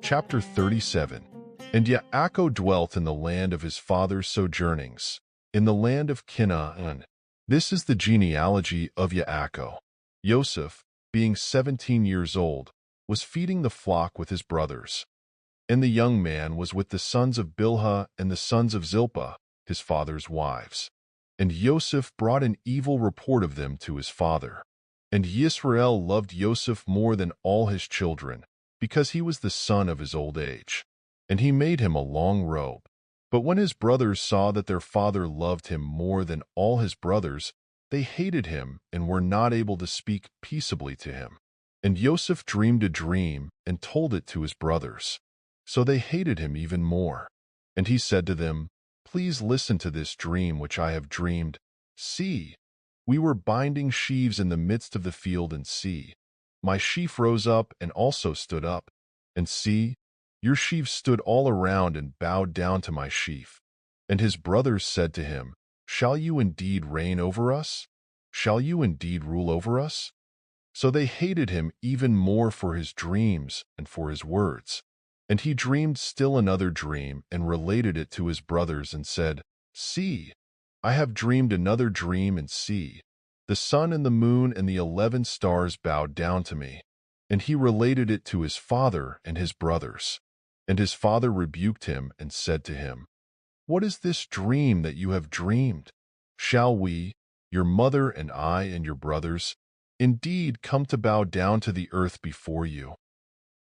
Chapter 37. And Yaakov dwelt in the land of his father's sojournings, in the land of Canaan. This is the genealogy of Yaakov. Joseph, being 17 years old, was feeding the flock with his brothers. And the young man was with the sons of Bilhah and the sons of Zilpah, his father's wives. And Joseph brought an evil report of them to his father. And Yisrael loved Joseph more than all his children, because he was the son of his old age. And he made him a long robe. But when his brothers saw that their father loved him more than all his brothers, they hated him and were not able to speak peaceably to him. And Joseph dreamed a dream and told it to his brothers. So they hated him even more. And he said to them, "Please listen to this dream which I have dreamed. See, we were binding sheaves in the midst of the field, and see, my sheaf rose up and also stood up. And see, your sheaves stood all around and bowed down to my sheaf." And his brothers said to him, "Shall you indeed reign over us? Shall you indeed rule over us?" So they hated him even more for his dreams and for his words. And he dreamed still another dream and related it to his brothers and said, "See, I have dreamed another dream, and see, the sun and the moon and the 11 stars bowed down to me." And he related it to his father and his brothers. And his father rebuked him and said to him, "What is this dream that you have dreamed? Shall we, your mother and I and your brothers, indeed come to bow down to the earth before you?"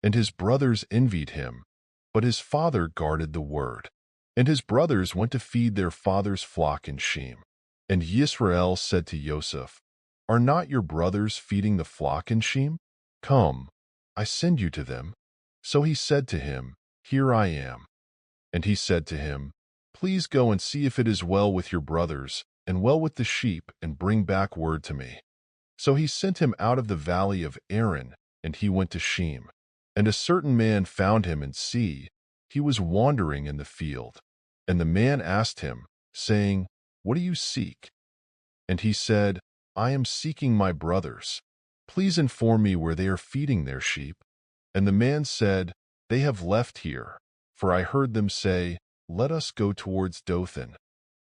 And his brothers envied him, but his father guarded the word. And his brothers went to feed their father's flock in Shem. And Yisrael said to Joseph, "Are not your brothers feeding the flock in Shem? Come, I send you to them." So he said to him, "Here I am." And he said to him, "Please go and see if it is well with your brothers, and well with the sheep, and bring back word to me." So he sent him out of the valley of Aaron, and he went to Shem. And a certain man found him, and see, he was wandering in the field. And the man asked him, saying, "What do you seek?" And he said, "I am seeking my brothers. Please inform me where they are feeding their sheep." And the man said, "They have left here, for I heard them say, 'Let us go towards Dothan.'"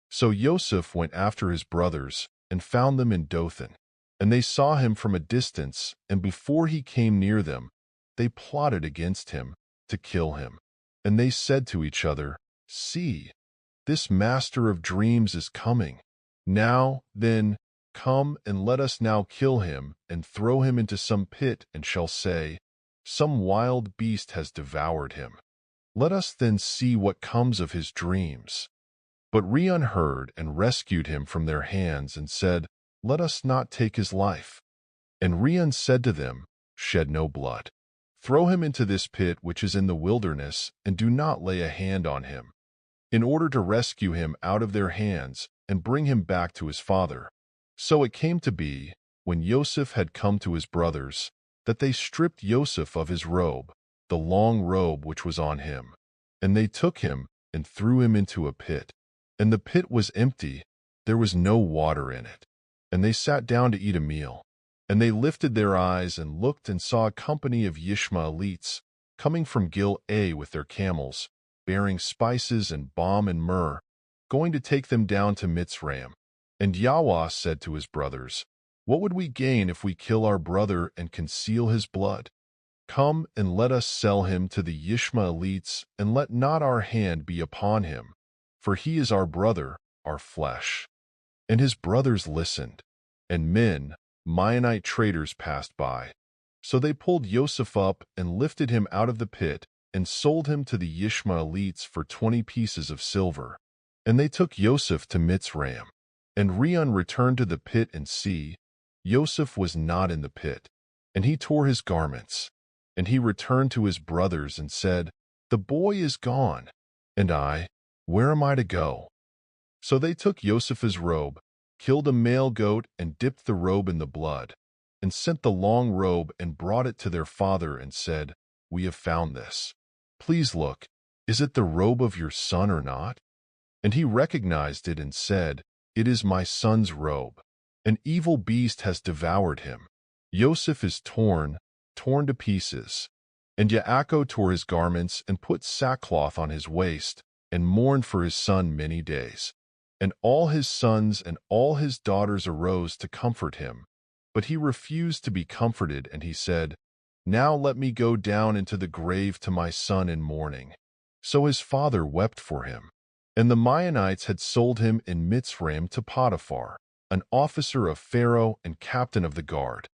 So Joseph went after his brothers, and found them in Dothan. And they saw him from a distance, and before he came near them, they plotted against him, to kill him. And they said to each other, "See, this master of dreams is coming. Now, then, come and let us now kill him, and throw him into some pit, and shall say, 'Some wild beast has devoured him.' Let us then see what comes of his dreams." But Reuben heard and rescued him from their hands, and said, "Let us not take his life." And Reuben said to them, "Shed no blood. Throw him into this pit which is in the wilderness, and do not lay a hand on him, in order to rescue him out of their hands, and bring him back to his father." So it came to be, when Joseph had come to his brothers, that they stripped Joseph of his robe, the long robe which was on him. And they took him and threw him into a pit. And the pit was empty, there was no water in it. And they sat down to eat a meal. And they lifted their eyes and looked, and saw a company of Ishmaelites coming from Gil-A with their camels, bearing spices and balm and myrrh, going to take them down to Mitzrayim. And YAHUAH said to his brothers, "What would we gain if we kill our brother and conceal his blood? Come and let us sell him to the Ishmaelites, and let not our hand be upon him, for he is our brother, our flesh." And his brothers listened, and men, Maonite traders, passed by. So they pulled Joseph up and lifted him out of the pit, and sold him to the Ishmaelites for 20 pieces of silver. And they took Joseph to Mitzrayim. And Reuben returned to the pit, and see, Joseph was not in the pit. And he tore his garments. And he returned to his brothers and said, "The boy is gone, and I, where am I to go?" So they took Joseph's robe, killed a male goat, and dipped the robe in the blood, and sent the long robe and brought it to their father, and said, "We have found this. Please look, is it the robe of your son or not?" And he recognized it and said, "It is my son's robe. An evil beast has devoured him. Joseph is torn to pieces." And Yaakov tore his garments and put sackcloth on his waist, and mourned for his son many days. And all his sons and all his daughters arose to comfort him. But he refused to be comforted, and he said, "Now let me go down into the grave to my son in mourning." So his father wept for him. And the Maonites had sold him in Mitzrayim to Potiphar, an officer of Pharaoh and captain of the guard.